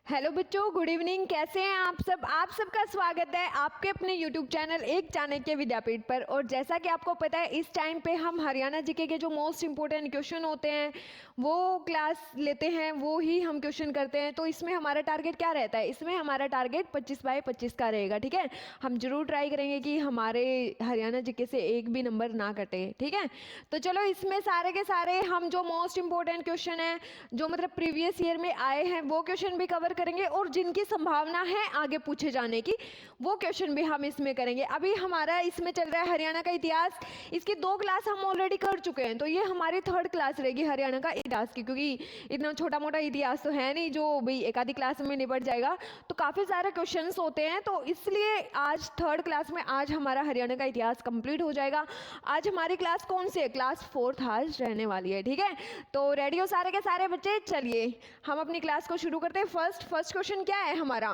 Hello बच्चों, good evening. कैसे हैं आप सब? आप सबका स्वागत है आपके अपने यूट्यूब चैनल एक चाणक्य विद्यापीठ पर। और जैसा कि आपको पता है, इस टाइम पे हम हरियाणा जीके के जो मोस्ट इंपॉर्टेंट क्वेश्चन होते हैं वो क्लास लेते हैं, वो ही हम क्वेश्चन करते हैं। तो इसमें हमारा टारगेट क्या रहता है? इसमें हमारा टारगेट 25 बाय 25 का रहेगा। ठीक है, हम जरूर ट्राई करेंगे कि हमारे हरियाणा जीके से एक भी नंबर ना कटे। ठीक है, तो चलो इसमें सारे के सारे हम जो मोस्ट इंपॉर्टेंट क्वेश्चन है, जो मतलब प्रीवियस ईयर में आए हैं, वो क्वेश्चन भी कवर करेंगे और जिनकी संभावना है आगे पूछे जाने की, वो क्वेश्चन भी हम इसमें करेंगे। अभी हमारा इसमें चल रहा है हरियाणा का इतिहास। इसकी 2 क्लास हम ऑलरेडी कर चुके हैं, तो ये हमारी 3rd क्लास रहेगी हरियाणा का इतिहास की, क्योंकि इतना छोटा मोटा इतिहास तो है नहीं जो भाई एक आधी क्लास में निपट जाएगा। तो काफ़ी सारे क्वेश्चंस होते हैं, तो इसलिए आज 3rd क्लास में आज हमारा हरियाणा का इतिहास कंप्लीट हो जाएगा। आज हमारी क्लास कौन सी है? क्लास 4th आज रहने वाली है। ठीक है, तो रेडी हो सारे के सारे बच्चे? चलिए हम अपनी क्लास को शुरू करते हैं। फर्स्ट क्वेश्चन क्या है हमारा?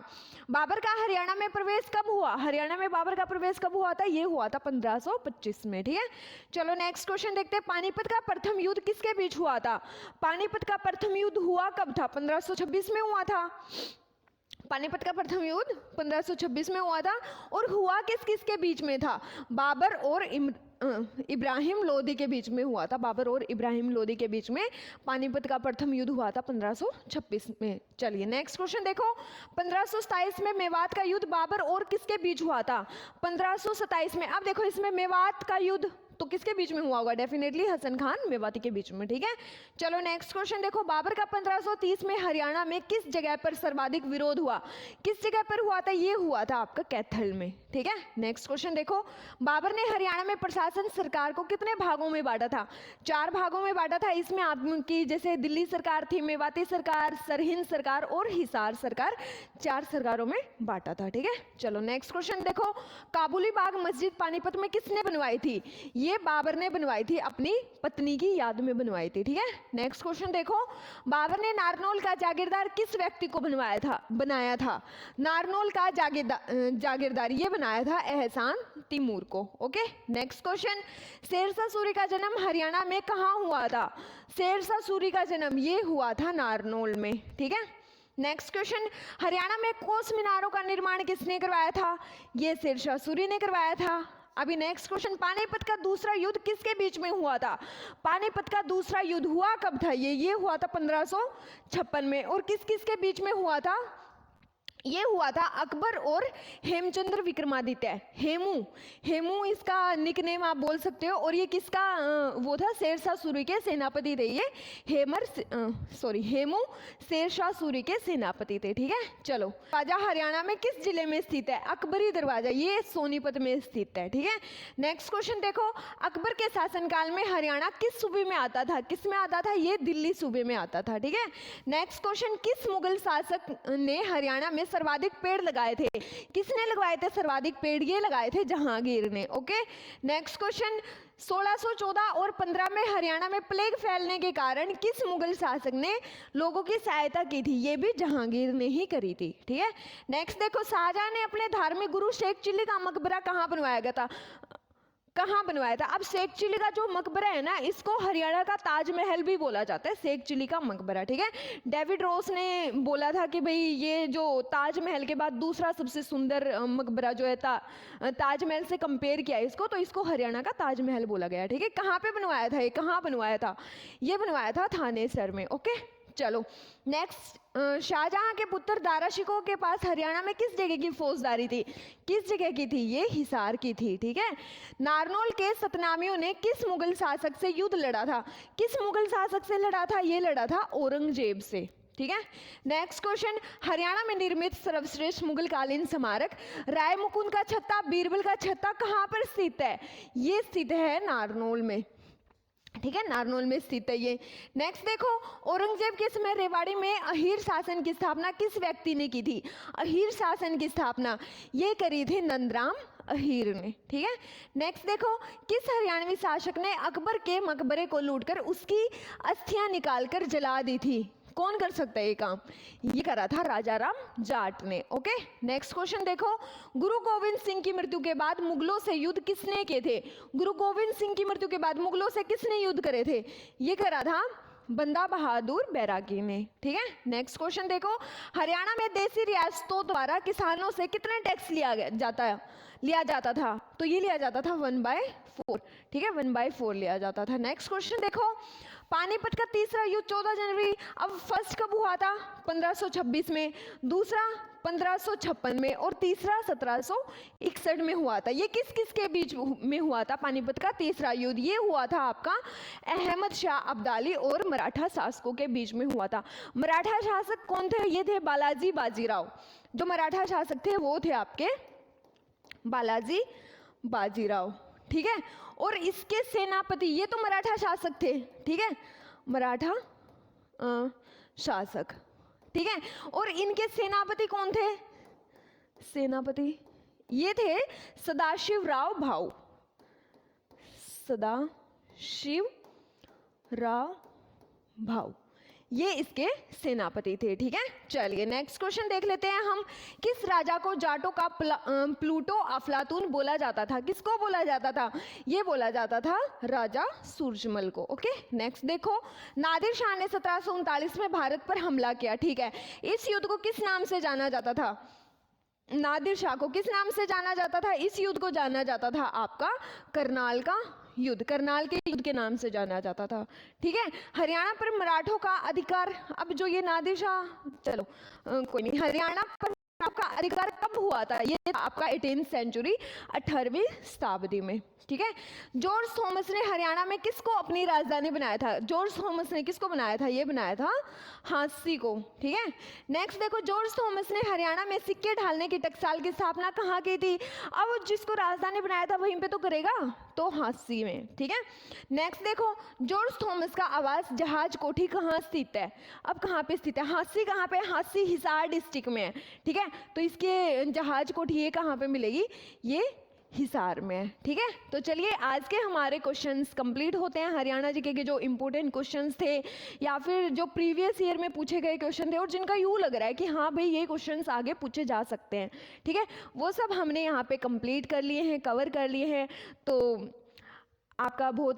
बाबर का हरियाणा में प्रवेश कब हुआ? हरियाणा में बाबर का प्रवेश कब हुआ था? ये हुआ था 1525 में। ठीक है, चलो नेक्स्ट क्वेश्चन देखते हैं। पानीपत का प्रथम युद्ध किसके बीच हुआ था? पानीपत का प्रथम युद्ध हुआ कब था? 1526 में हुआ था। पानीपत का प्रथम युद्ध 1526 में हुआ था। और हुआ किस किस के बीच में था? बाबर और इब्राहिम लोदी के बीच में हुआ था। बाबर और इब्राहिम लोदी के बीच में पानीपत का प्रथम युद्ध हुआ था 1526 में। चलिए नेक्स्ट क्वेश्चन देखो। 1527 में मेवात का युद्ध बाबर और किसके बीच हुआ था? 1527 में। अब देखो इसमें मेवात का युद्ध तो किसके बीच में हुआ होगा? डेफिनेटली हसन खान मेवाती के बीच में। ठीक है, चलो नेक्स्ट क्वेश्चन देखो। बाबर का 1530 में हरियाणा में किस जगह पर सर्वाधिक विरोध हुआ? किस जगह पर हुआ था? ये हुआ था आपका कैथल में। ठीक है, नेक्स्ट क्वेश्चन देखो। बाबर ने हरियाणा में प्रशासन सरकार को कितने भागों में बांटा था? 4 भागों में बांटा था। इसमें आपकी जैसे दिल्ली सरकार थी, मेवाती सरकार, सरहिंद सरकार और हिसार सरकार, 4 सरकारों में बांटा था। ठीक है, चलो नेक्स्ट क्वेश्चन देखो। काबुली बाग मस्जिद पानीपत में किसने बनवाई थी? ये बाबर ने बनवाई थी, अपनी पत्नी की याद में बनवाई थी। ठीक है, नेक्स्ट क्वेश्चन देखो। बाबर ने नारनौल का जागीरदार किस व्यक्ति को बनाया था? नारनौल का जागीरदार ये बनाया था एहसान तैमूर को। Okay, next question. Shershah Suri का जन्म हरियाणा में कहाँ हुआ था? शेरशाह सूरी का जन्म ये हुआ था नारनौल में। ठीक है, नेक्स्ट क्वेश्चन। हरियाणा में कोस मीनारों का निर्माण किसने करवाया था? ये शेरशाह सूरी ने करवाया था। अभी नेक्स्ट क्वेश्चन। पानीपत का दूसरा युद्ध किसके बीच में हुआ था? पानीपत का दूसरा युद्ध हुआ कब था? ये हुआ था 1556 में। और किस किस के बीच में हुआ था? ये हुआ था अकबर और हेमचंद्र विक्रमादित्य। हेमू इसका निकनेम आप बोल सकते हो। और ये किसका वो था? शेरशाह सूरी के सेनापति थे ये। हेमू शेरशाह सूरी के सेनापति थे। ठीक है, चलो। दरवाजा हरियाणा में किस जिले में स्थित है? अकबरी दरवाजा ये सोनीपत में स्थित है। ठीक है, नेक्स्ट क्वेश्चन देखो। अकबर के शासनकाल में हरियाणा किस सूबे में आता था? किस में आता था? ये दिल्ली सूबे में आता था। ठीक है, नेक्स्ट क्वेश्चन। किस मुगल शासक ने हरियाणा में सर्वाधिक पेड़ लगाए थे? किसने लगवाए थे सर्वाधिक पेड़? ये लगाए थे जहांगीर ने। Okay, next question. 1614 और 15 में हरियाणा में प्लेग फैलने के कारण किस मुगल शासक ने लोगों की सहायता की थी? ये भी जहांगीर ने ही करी थी। ठीक है, नेक्स्ट देखो। शाहजहां ने अपने धार्मिक गुरु शेख चिल्ली का मकबरा कहाँ बनवाया गया था? कहाँ बनवाया था? अब शेख चिल्ली का जो मकबरा है ना, इसको हरियाणा का ताजमहल भी बोला जाता है, शेख चिल्ली का मकबरा। ठीक है, डेविड रॉस ने बोला था कि भाई ये जो ताजमहल के बाद दूसरा सबसे सुंदर मकबरा जो है ताजमहल से कंपेयर किया इसको, तो इसको हरियाणा का ताजमहल बोला गया। ठीक है, कहाँ पे बनवाया था? ये कहाँ बनवाया था? ये बनवाया था थानेसर में। ओके, चलो नेक्स्ट। शाहजहां के पुत्र दारा शिकोह के पास हरियाणा में किस जगह की फौजदारी थी? किस जगह की थी? ये हिसार की थी। ठीक है, नारनौल के सतनामियों ने किस मुगल शासक से युद्ध लड़ा था? किस मुगल शासक से लड़ा था? ये लड़ा था औरंगजेब से। ठीक है, नेक्स्ट क्वेश्चन। हरियाणा में निर्मित सर्वश्रेष्ठ मुगलकालीन स्मारक राय मुकुंद का छत्ता, बीरबल का छत्ता कहाँ पर स्थित है? ये स्थित है नारनौल में। ठीक है, नारनौल में स्थित है ये। नेक्स्ट देखो। औरंगजेब के समय रेवाड़ी में अहीर शासन की स्थापना किस व्यक्ति ने की थी? अहीर शासन की स्थापना ये करी थी नंदराम अहीर ने। ठीक है, नेक्स्ट देखो। किस हरियाणवी शासक ने अकबर के मकबरे को लूटकर उसकी अस्थियां निकालकर जला दी थी? कौन कर सकता है ये काम? ये करा था राजा राम जाट ने। ओके, नेक्स्ट क्वेश्चन देखो। गुरु गोविंद सिंह की मृत्यु के बाद मुगलों से युद्ध किसने किए थे? गुरु गोविंद सिंह की मृत्यु के बाद मुगलों से किसने युद्ध करे थे? ये करा था बंदा बहादुर बैरागी ने। ठीक है, नेक्स्ट क्वेश्चन देखो, हरियाणा में देसी रियासतों द्वारा किसानों से कितना टैक्स लिया जाता था? तो ये लिया जाता था 1/4। ठीक है, 1/4 लिया जाता था। नेक्स्ट क्वेश्चन देखो, पानीपत का तीसरा युद्ध 14 जनवरी, अब फर्स्ट कब हुआ था? 1526 में, दूसरा 1556 में और तीसरा 1761 में हुआ था। ये किस किस के बीच में हुआ था? पानीपत का तीसरा युद्ध ये हुआ था आपका अहमद शाह अब्दाली और मराठा शासकों के बीच में हुआ था। मराठा शासक कौन थे? ये थे बालाजी बाजीराव। जो मराठा शासक थे वो थे आपके बालाजी बाजीराव। ठीक है, और इसके सेनापति, ये तो मराठा शासक थे। ठीक है, मराठा शासक। ठीक है, और इनके सेनापति कौन थे? सेनापति ये थे सदाशिवराव भाऊ, सदाशिवराव भाऊ, ये इसके सेनापति थे। ठीक है, चलिए नेक्स्ट क्वेश्चन देख लेते हैं हम। किस राजा को जाटों का प्लूटो अफलातून बोला जाता था? किसको बोला जाता था? ये बोला जाता था राजा सूरजमल को। ओके, नेक्स्ट देखो, नादिर शाह ने 1739 में भारत पर हमला किया। ठीक है, इस युद्ध को किस नाम से जाना जाता था? नादिर शाह को किस नाम से जाना जाता था? इस युद्ध को जाना जाता था आपका करनाल का युद्ध, करनाल के युद्ध के नाम से जाना जाता था। ठीक है, हरियाणा पर मराठों का अधिकार, अब जो ये नादिर शाह, चलो कोई नहीं, हरियाणा पर आपका अधिकार कब हुआ था? ये आपका 18वीं सेंचुरी, 18वीं शताब्दी में। ठीक है, जॉर्ज थॉमस ने हरियाणा में किसको अपनी राजधानी बनाया था? जॉर्ज थॉमस ने किसको बनाया था? ये बनाया था हांसी को। ठीक है, नेक्स्ट देखो, जॉर्ज थॉमस ने हरियाणा में सिक्के ढालने की टकसाल की स्थापना कहाँ की थी? अब जिसको राजधानी बनाया था वहीं पे तो करेगा, तो हांसी में। ठीक है, नेक्स्ट देखो, जॉर्ज थॉमस का आवास जहाज कोठी कहाँ स्थित है? अब कहाँ पे स्थित है? हांसी कहाँ पे? हांसी हिसार डिस्ट्रिक्ट में है। ठीक है, तो इसके जहाज कोठी ये कहाँ पे मिलेगी? ये हिसार में है। ठीक है, तो चलिए आज के हमारे क्वेश्चंस कंप्लीट होते हैं। हरियाणा जीके के जो इंपॉर्टेंट क्वेश्चंस थे या फिर जो प्रीवियस ईयर में पूछे गए क्वेश्चन थे और जिनका यूँ लग रहा है कि हाँ भाई ये क्वेश्चंस आगे पूछे जा सकते हैं, ठीक है, वो सब हमने यहाँ पे कंप्लीट कर लिए हैं, कवर कर लिए हैं। तो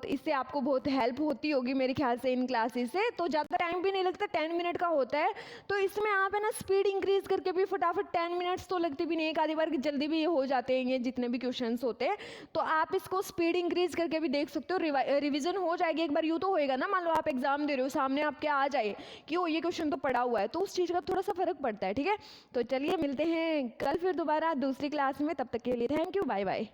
इससे आपको बहुत हेल्प होती होगी मेरे ख्याल से इन क्लासेस से। तो ज़्यादा टाइम भी नहीं लगता, 10 मिनट का होता है, तो इसमें आप है ना स्पीड इंक्रीज करके भी फटाफट 10 मिनट्स तो लगती भी नहीं, एक आधी बार जल्दी भी ये हो जाते हैं ये जितने भी क्वेश्चंस होते हैं। तो आप इसको स्पीड इंक्रीज करके भी देख सकते हो, रिविजन हो जाएगी। एक बार यूँ तो होएगा ना, मान लो आप एग्जाम दे रहे हो, सामने आपके आ जाए कि ओ ये क्वेश्चन तो पढ़ा हुआ है, तो उस चीज़ का थोड़ा सा फर्क पड़ता है। ठीक है, तो चलिए मिलते हैं कल फिर दोबारा दूसरी क्लास में, तब तक के लिए थैंक यू, बाय बाय।